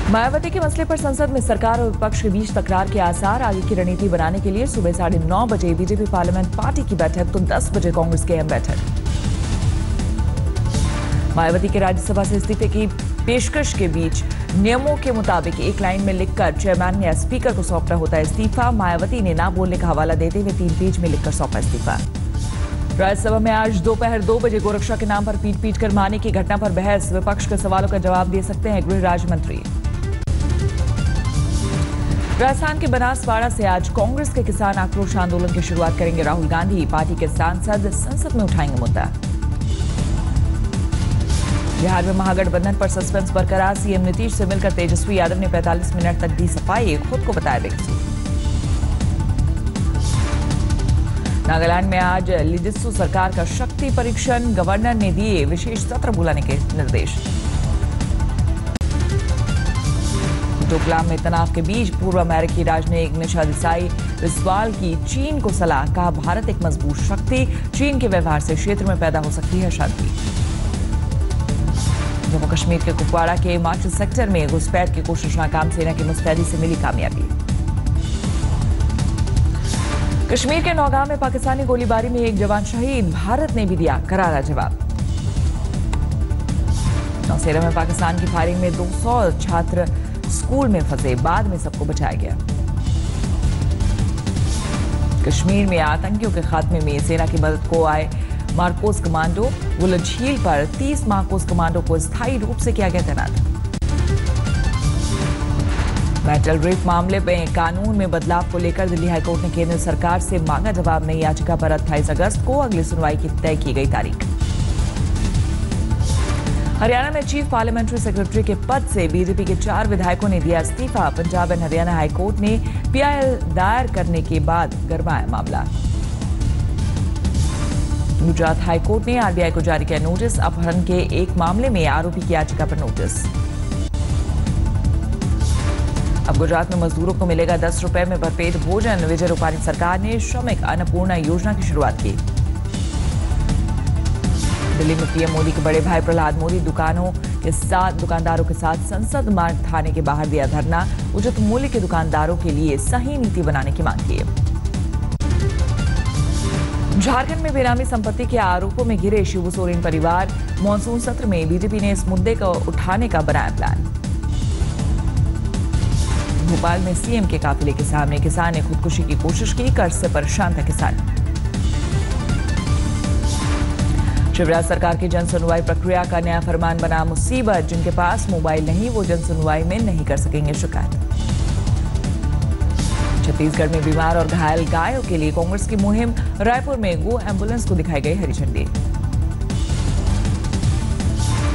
मायावती के मसले पर संसद में सरकार और विपक्ष के बीच तकरार के आसार। आगे की रणनीति बनाने के लिए सुबह 9:30 बजे बीजेपी पार्लियामेंट पार्टी की बैठक तो 10 बजे कांग्रेस की अहम बैठक। मायावती के राज्यसभा से इस्तीफे की पेशकश के बीच नियमों के मुताबिक एक लाइन में लिखकर चेयरमैन या स्पीकर को सौंपना होता है इस्तीफा। मायावती ने ना बोलने का हवाला देते हुए 3 पेज में लिखकर सौंपा इस्तीफा। राज्यसभा में आज दोपहर 2 बजे गोरक्षा के नाम पर पीट कर मारने की घटना पर बहस। विपक्ष के सवालों का जवाब दे सकते हैं गृह राज्य मंत्री। राजस्थान के बनासवाड़ा से आज कांग्रेस के किसान आक्रोश आंदोलन की शुरुआत करेंगे राहुल गांधी। पार्टी के सांसद संसद में उठाएंगे मुद्दा। बिहार में महागठबंधन पर सस्पेंस बरकरार। सीएम नीतीश से मिलकर तेजस्वी यादव ने 45 मिनट तक दी सफाई। खुद को बताया बेकसूर। नागालैंड में आज लिजिस्सू सरकार का शक्ति परीक्षण। गवर्नर ने दिए विशेष सत्र बुलाने के निर्देश। डोकलाम में तनाव के बीच पूर्व अमेरिकी राजनयिक निशा देसाई बिस्वाल की चीन को सलाह। कहा, भारत एक मजबूत शक्ति, चीन के व्यवहार से क्षेत्र में पैदा हो सकती है शांति। जम्मू कश्मीर के कुपवाड़ा के हिमाचल सेक्टर में घुसपैठ की कोशिश नाकाम। सेना की मुस्तैदी से मिली कामयाबी। कश्मीर के नौगांव में पाकिस्तानी गोलीबारी में एक जवान शहीद। भारत ने भी दिया करारा जवाब। नौशेरा में पाकिस्तान की फायरिंग में 200 छात्र स्कूल में फंसे। बाद में सबको बचाया गया। कश्मीर में आतंकियों के खात्मे में सेना की मदद को आए मार्कोस कमांडो। बुलंद झील पर 30 मार्कोस कमांडो को स्थायी रूप से किया गया तैनात। मेटल ड्रिफ्ट मामले में कानून में बदलाव को लेकर दिल्ली हाईकोर्ट ने केंद्र सरकार से मांगा जवाब। नई याचिका पर 28 अगस्त को अगली सुनवाई की तय की गई तारीख। हरियाणा में चीफ पार्लियामेंट्री सेक्रेटरी के पद से बीजेपी के 4 विधायकों ने दिया इस्तीफा। पंजाब एंड हरियाणा हाईकोर्ट ने पीआईएल दायर करने के बाद गरमाया मामला। गुजरात हाईकोर्ट ने आरबीआई को जारी किया नोटिस। अपहरण के एक मामले में आरोपी की याचिका पर नोटिस। अब गुजरात में मजदूरों को मिलेगा 10 रुपए में भरपेट भोजन। विजय रूपानी सरकार ने श्रमिक अन्नपूर्णा योजना की शुरुआत की। दिल्ली में पीएम मोदी के बड़े भाई प्रहलाद मोदी दुकानदारों के साथ संसद मार्ग थाने के बाहर दिया धरना। उचित मूल्य के दुकानदारों के लिए सही नीति बनाने की मांग की। झारखंड में बेनामी संपत्ति के आरोपों में घिरे शिबू सोरेन परिवार। मॉनसून सत्र में बीजेपी ने इस मुद्दे को उठाने का बनाया प्लान। भोपाल में सीएम के काफिले के सामने किसान ने खुदकुशी की कोशिश की। कर्ज से परेशान था किसान। शिवराज सरकार की जन सुनवाई प्रक्रिया का नया फरमान बना मुसीबत। जिनके पास मोबाइल नहीं वो जन सुनवाई में नहीं कर सकेंगे शिकायत। छत्तीसगढ़ में बीमार और घायल गायों के लिए कांग्रेस की मुहिम। रायपुर में गो एम्बुलेंस को दिखाई गई हरी झंडी।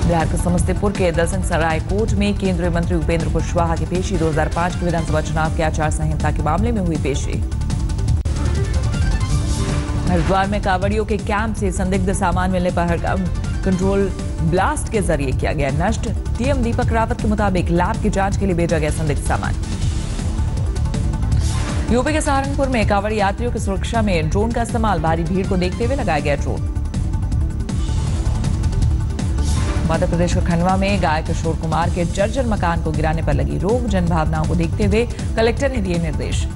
बिहार के समस्तीपुर के दलसिंह सराय कोर्ट में केंद्रीय मंत्री उपेंद्र कुशवाहा की पेशी। 2005 के विधानसभा चुनाव के आचार संहिता के मामले में हुई पेशी। हरिद्वार में कांवड़ियों के कैंप से संदिग्ध सामान मिलने पर कंट्रोल ब्लास्ट के जरिए किया गया नष्ट। टीएम दीपक रावत के मुताबिक लैब की जांच के लिए भेजा गया संदिग्ध सामान। यूपी के सहारनपुर में कांवड़ यात्रियों की सुरक्षा में ड्रोन का इस्तेमाल। भारी भीड़ को देखते हुए लगाया गया ड्रोन। मध्य प्रदेश के खंडवा में गाय किशोर कुमार के जर्जर मकान को गिराने पर लगी रोक। जनभावनाओं को देखते हुए कलेक्टर ने दिए निर्देश।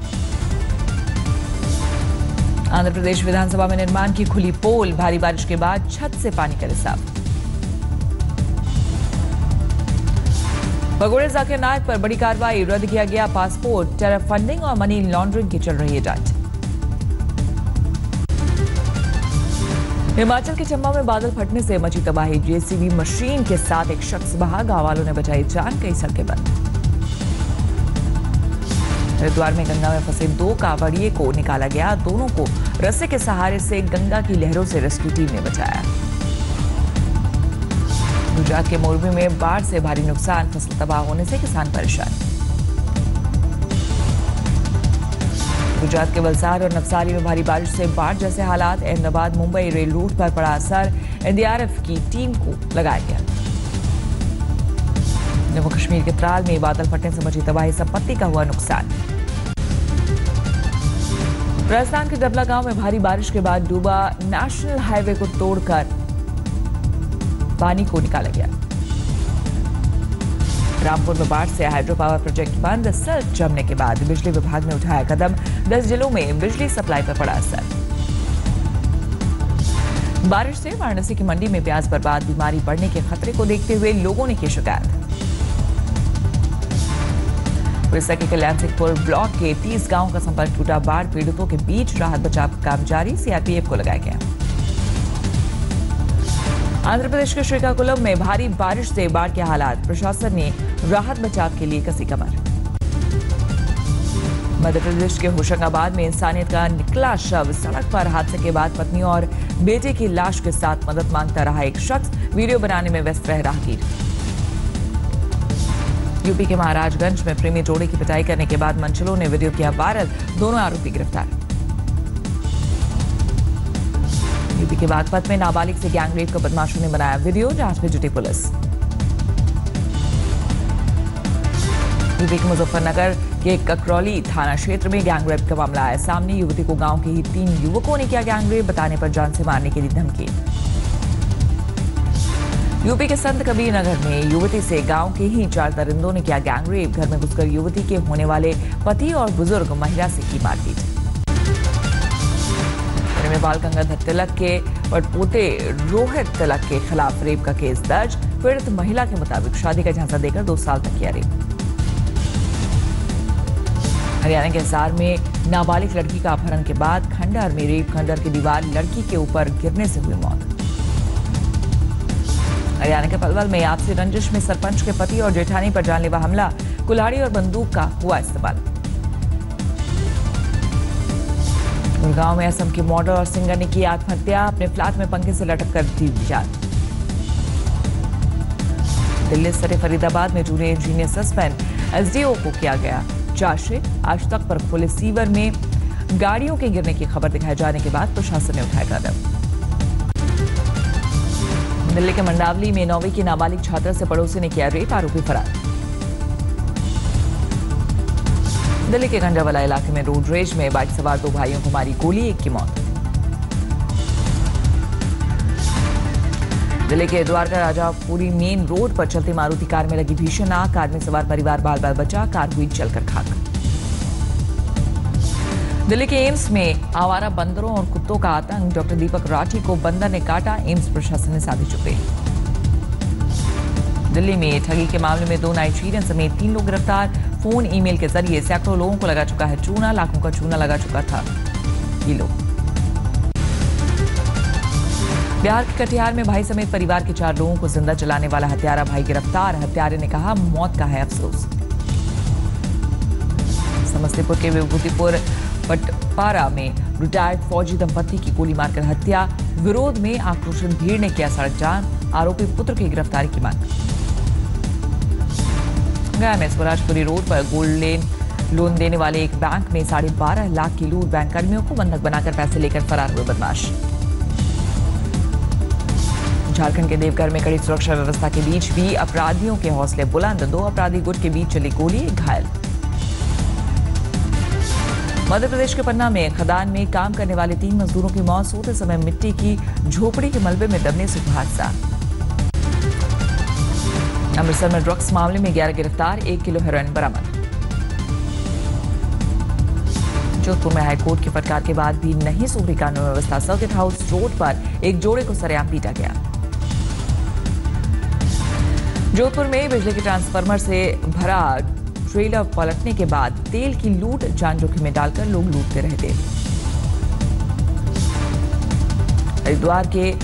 आंध्र प्रदेश विधानसभा में निर्माण की खुली पोल। भारी बारिश के बाद छत से पानी का रिसाव। भगोड़े जाकिर नायक पर बड़ी कार्रवाई। रद्द किया गया पासपोर्ट। टेरर फंडिंग और मनी लॉन्ड्रिंग की चल रही है जांच। हिमाचल के चंबा में बादल फटने से मची तबाही। जेसीबी मशीन के साथ एक शख्स बहा। गांव वालों ने बचाई जान। कई सड़कें बंद। हरिद्वार में गंगा में फंसे 2 कांवड़िए को निकाला गया। दोनों को रस्से के सहारे से गंगा की लहरों से रेस्क्यू टीम ने बचाया। गुजरात के मोरबी में बाढ़ से भारी नुकसान। फसल तबाह होने से किसान परेशान। गुजरात के वलसाड और नवसारी में भारी बारिश से बाढ़ जैसे हालात। अहमदाबाद मुंबई रेल रूट पर पड़ा असर। एनडीआरएफ की टीम को लगाया गया। जम्मू कश्मीर के त्राल में बादल फटने से मची तबाही। संपत्ति का हुआ नुकसान। राजस्थान के डबला गांव में भारी बारिश के बाद डूबा नेशनल हाईवे को तोड़कर पानी को निकाला गया। रामपुर में बाढ़ से हाइड्रो पावर प्रोजेक्ट बंद, सर्द जमने के बाद बिजली विभाग ने उठाया कदम, 10 जिलों में बिजली सप्लाई पर पड़ा असर। बारिश से वाराणसी की मंडी में प्याज बर्बाद, बीमारी बढ़ने के खतरे को देखते हुए लोगों ने की शिकायत। उड़ीसा के कल्याण सिंहपुर ब्लॉक के 30 गांवों का संपर्क टूटा, बाढ़ पीड़ितों के बीच राहत बचाव काम जारी, सीआरपीएफ को लगाया गया। आंध्र प्रदेश के श्रीकाकुलम में भारी बारिश से बाढ़ के हालात, प्रशासन ने राहत बचाव के लिए कसी कमर। मध्य प्रदेश के होशंगाबाद में इंसानियत का निकला शव, सड़क पर हादसे के बाद पत्नी और बेटे की लाश के साथ मदद मांगता रहा एक शख्स, वीडियो बनाने में व्यस्त रह राहगीर। यूपी के महाराजगंज में प्रेमी जोड़े की पिटाई करने के बाद मंचलों ने वीडियो किया वायरल, दोनों आरोपी गिरफ्तार। यूपी के बागपत में नाबालिग से गैंगरेप का बदमाशों ने बनाया वीडियो, जांच में जुटी पुलिस। यूपी के मुजफ्फरनगर के ककरौली थाना क्षेत्र में गैंगरेप का मामला आया सामने, युवती को गांव के ही 3 युवकों ने किया गैंगरेप, बताने पर जान से मारने की दी धमकी। यूपी के संत कबीर नगर में युवती से गांव के ही 4 दरिंदों ने किया गैंगरेप, घर में घुसकर युवती के होने वाले पति और बुजुर्ग महिला से की मारपीट। में बाल गंगाधर तिलक के पड़पोते रोहित तिलक के खिलाफ रेप का केस दर्ज, पीड़ित महिला के मुताबिक शादी का झांसा देकर 2 साल तक किया रेप। हरियाणा के हिसार में नाबालिग लड़की का अपहरण के बाद खंडहर में रेप, खंडहर की दीवार लड़की के ऊपर गिरने से हुई मौत। हरियाणा के पलवल में आपसी रंजिश में सरपंच के पति और जेठानी पर जानलेवा हमला, कुल्हाड़ी और बंदूक का हुआ इस्तेमाल। गुड़गांव में असम के मॉडल और सिंगर ने की आत्महत्या, अपने फ्लैट में पंखे से लटक कर दी जान। दिल्ली से फरीदाबाद में जूनियर इंजीनियर सस्पेंड, एसडीओ को किया गया चार्जशीट। आज तक पर पुलिस सीवर में गाड़ियों के गिरने की खबर दिखाए जाने के बाद प्रशासन ने उठाया कदम। दिल्ली के मंडावली में 9वीं की नाबालिग छात्रा से पड़ोसी ने किया रेप, आरोपी फरार। दिल्ली के गंजावाला इलाके में रोड रेज में बाइक सवार 2 भाइयों को मारी गोली, एक की मौत। दिल्ली के द्वारका राजापुरी मेन रोड पर चलती मारुति कार में लगी भीषण आग, कार में सवार परिवार बाल बाल बचा, कार हुई जलकर खाक। दिल्ली के एम्स में आवारा बंदरों और कुत्तों का आतंक, डॉक्टर दीपक राठी को बंदर ने काटा, एम्स प्रशासन ने साधी चुप्पी। दिल्ली में ठगी के मामले में 2 नाइजीरियन समेत 3 लोग गिरफ्तार, फोन ईमेल के जरिए सैकड़ों लोगों को लगा चुका है चूना, लाखों का चूना लगा चुका था ये लोग। बिहार के कटिहार में भाई समेत परिवार के 4 लोगों को जिंदा जलाने वाला हत्यारा भाई गिरफ्तार, हत्यारे ने कहा मौत का है अफसोस। समस्तीपुर के विभूतिपुर पटपारा में रिटायर्ड फौजी दंपति की गोली मारकर हत्या, विरोध में आक्रोशित भीड़ ने किया सड़क जाम, आरोपी पुत्र की गिरफ्तारी की मांग। गया में स्वराजपुरी रोड पर गोल्ड लोन देने वाले एक बैंक में 12.5 लाख की लूट, बैंक कर्मियों को बंधक बनाकर पैसे लेकर फरार हुए बदमाश। झारखंड के देवघर में कड़ी सुरक्षा व्यवस्था के बीच भी अपराधियों के हौसले बुलंद, 2 अपराधी गुट के बीच चली गोली, घायल। मध्य प्रदेश के पन्ना में खदान में काम करने वाले 3 मजदूरों की मौत, सोते समय मिट्टी की झोपड़ी के मलबे में दबने से हादसा। अमृतसर में ड्रग्स मामले में 11 गिरफ्तार, 1 किलो हेरोइन बरामद। जोधपुर में हाईकोर्ट की फटकार के बाद भी नहीं सुधरी कानून व्यवस्था, सर्किट हाउस रोड पर एक जोड़े को सरेआम पीटा गया। जोधपुर में बिजली के ट्रांसफार्मर से भरा ट्रेलर पलटने के बाद तेल की लूट, जान जोखिम में डालकर लोग लूटते रहे थे। हरिद्वार के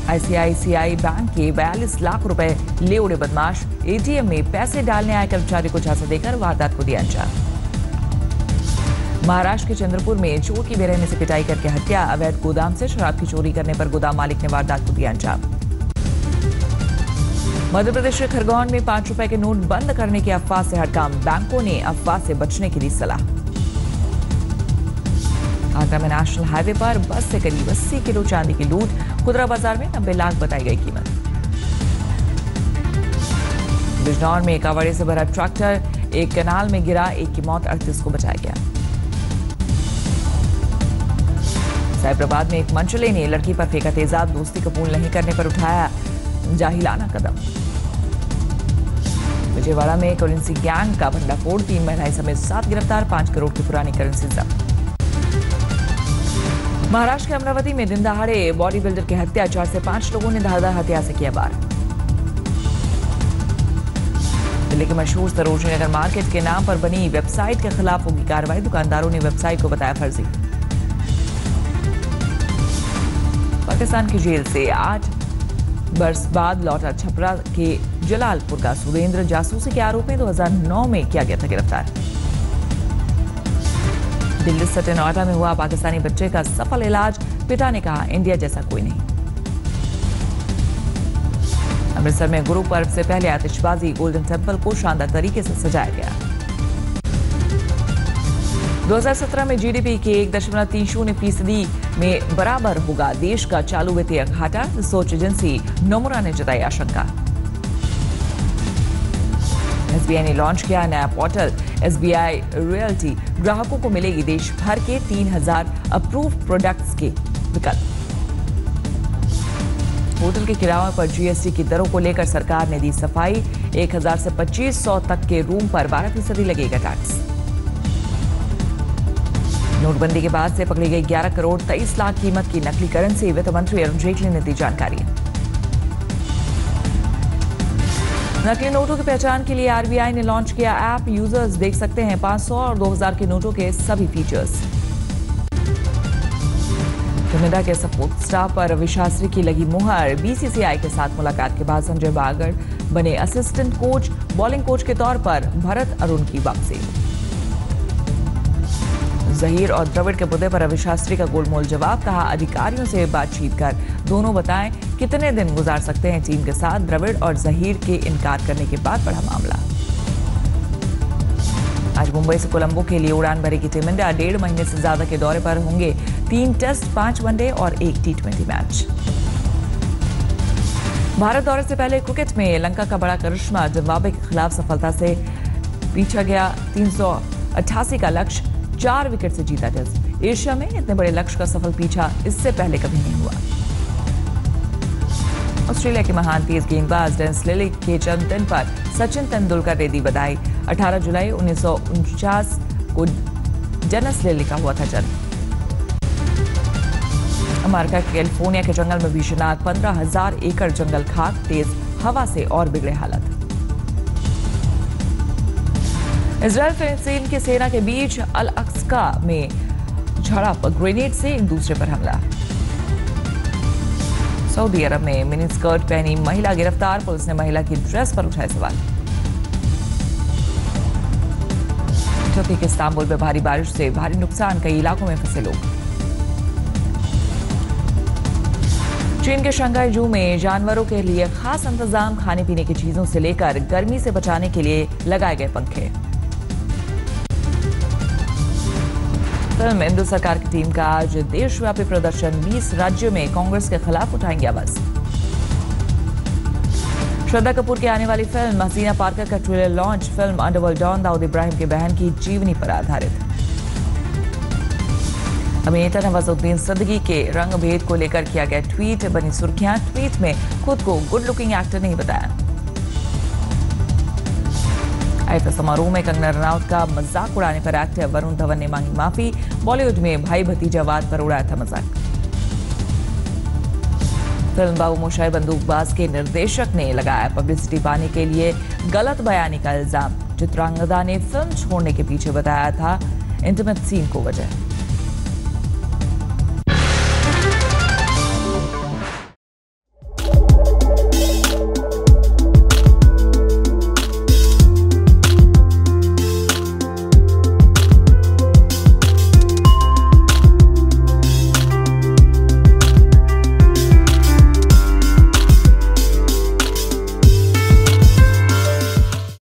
आईसीआईसीआई बैंक के 42 लाख रुपए ले उड़े बदमाश, एटीएम में पैसे डालने आए कर्मचारी को झांसा देकर वारदात को दिया अंजाम। महाराष्ट्र के चंद्रपुर में चोर की बेरहमी से पिटाई करके हत्या, अवैध गोदाम से शराब की चोरी करने पर गोदाम मालिक ने वारदात को दिया अंजाम। मध्य प्रदेश के खरगोन में 5 रुपए के नोट बंद करने की अफवाह से हड़काम, बैंकों ने अफवाह से बचने की दी सलाह। आगरा में नेशनल हाईवे पर बस से करीब 80 किलो चांदी की लूट, खुदरा बाजार में 90 लाख बताई गई कीमत। बिजनौर में कावड़े से भरा ट्रैक्टर एक कैनाल में गिरा, 1 की मौत, 38 को बचाया गया। साइबराबाद में एक मंचले ने लड़की पर फेंका तेजाब, दोस्ती कबूल नहीं करने पर उठाया जाहिलाना कदम। विजयवाड़ा में करेंसी गैंग का भंडाफोड़, 3 महिलाएं समेत 7 गिरफ्तार, 5 करोड़ की पुरानी करेंसी जब्त। महाराष्ट्र के अमरावती में दिन दहाड़े बॉडी बिल्डर की हत्या, 4 से 5 लोगों ने धारदार हथियार से किया वार। दिल्ली के मशहूर सरोजनी नगर मार्केट के नाम पर बनी वेबसाइट के खिलाफ होगी कार्रवाई, दुकानदारों ने वेबसाइट को बताया फर्जी। पाकिस्तान की जेल से 8 बरस बाद लौटा छपरा के जलालपुर का सुरेंद्र, जासूसी के आरोप में 2009 में किया गया था गिरफ्तार। दिल्ली सटे नोएडा में हुआ पाकिस्तानी बच्चे का सफल इलाज, पिता ने कहा इंडिया जैसा कोई नहीं। अमृतसर में गुरु पर्व से पहले आतिशबाजी, गोल्डन टेम्पल को शानदार तरीके से सजाया गया। 2017 में जीडीपी के 1.30% में बराबर होगा देश का चालू वित्तीय घाटा, रिसर्च एजेंसी नोमुरा ने जताई आशंका। एसबीआई ने लॉन्च किया नया पोर्टल एसबीआई रियल्टी, ग्राहकों को मिलेगी देश भर के 3000 अप्रूव प्रोडक्ट्स के विकल्प। होटल के किराए पर जीएसटी की दरों को लेकर सरकार ने दी सफाई, 1000 से 2500 तक के रूम पर 12% लगेगा टैक्स। नोटबंदी के बाद से पकड़ी गई 11 करोड़ 23 लाख कीमत की नकली करेंसी, वित्त मंत्री अरुण जेटली ने दी जानकारी। नकली नोटों की पहचान के लिए आरबीआई ने लॉन्च किया ऐप, यूजर्स देख सकते हैं 500 और 2000 के नोटों के सभी फीचर्स। कनाडा के सपोर्ट स्टाफ पर रवि शास्त्री की लगी मुहर, बीसीसीआई के साथ मुलाकात के बाद संजय बागड़ बने असिस्टेंट कोच, बॉलिंग कोच के तौर पर भरत अरुण की वापसी। जहीर और द्रविड़ के मुद्दे पर रवि शास्त्री का गोलमोल जवाब, कहा अधिकारियों से बातचीत कर दोनों बताएं कितने दिन गुजार सकते हैं टीम के साथ। द्रविड़ और जहीर के इनकार करने के बाद बढ़ा मामला। आज मुंबई से कोलंबो के लिए उड़ान भरेगी टीम इंडिया, 1.5 महीने से ज्यादा के दौरे पर होंगे 3 टेस्ट, 5 वनडे और 1 T20 मैच। भारत दौरे से पहले क्रिकेट में लंका का बड़ा करिश्मा, जिम्बाब्वे के खिलाफ सफलता से पीछा गया 388 का लक्ष्य, 4 विकेट से जीता टेस्ट। एशिया में इतने बड़े लक्ष्य का सफल पीछा इससे पहले कभी नहीं हुआ। ऑस्ट्रेलिया के महान तेज गेंदबाज डेनिस लिली के जन्मदिन पर सचिन तेंदुलकर ने दी बधाई। 18 जुलाई 1949 को डेनिस लिली का हुआ था जन्म। अमेरिका के कैलिफोर्निया के जंगल में भीषण आग, 15,000 एकड़ जंगल खाक, तेज हवा से और बिगड़े हालत। इजराइल फिलिस्तीन की सेना के बीच अल अक्सा में झड़प, ग्रेनेड से एक दूसरे पर हमला। सऊदी अरब में मिनी स्कर्ट पहनी महिला गिरफ्तार, पुलिस ने महिला की ड्रेस पर उठाए सवाल। तुर्की के इस्तांबुल में भारी बारिश से भारी नुकसान, कई इलाकों में फंसे लोग। चीन के शंघाई जू में जानवरों के लिए खास इंतजाम, खाने पीने की चीजों से लेकर गर्मी से बचाने के लिए लगाए गए पंखे। फिल्म इंदु सरकार की टीम का आज देशव्यापी प्रदर्शन, 20 राज्यों में कांग्रेस के खिलाफ उठाएंगे आवाज। श्रद्धा कपूर की आने वाली फिल्म हसीना पार्कर का trailer launch, film underworld don Dawood Ibrahim की बहन की जीवनी पर आधारित। अभिनेता नवाजुद्दीन सिद्दीकी के रंग भेद को लेकर किया गया ट्वीट, बनी सुर्खियां, ट्वीट में खुद को गुड लुकिंग एक्टर नहीं बताया। आईएफए समारोह में कंगना रनौत का मजाक उड़ाने पर एक्टर वरुण धवन ने मांगी माफी, बॉलीवुड में भाई भतीजावाद पर उड़ाया था मजाक। फिल्म बाबू मोशाई बंदूकबाज के निर्देशक ने लगाया पब्लिसिटी पाने के लिए गलत बयानी का इल्जाम, चित्रांगदा ने फिल्म छोड़ने के पीछे बताया था इंटीमेट सीन को वजह।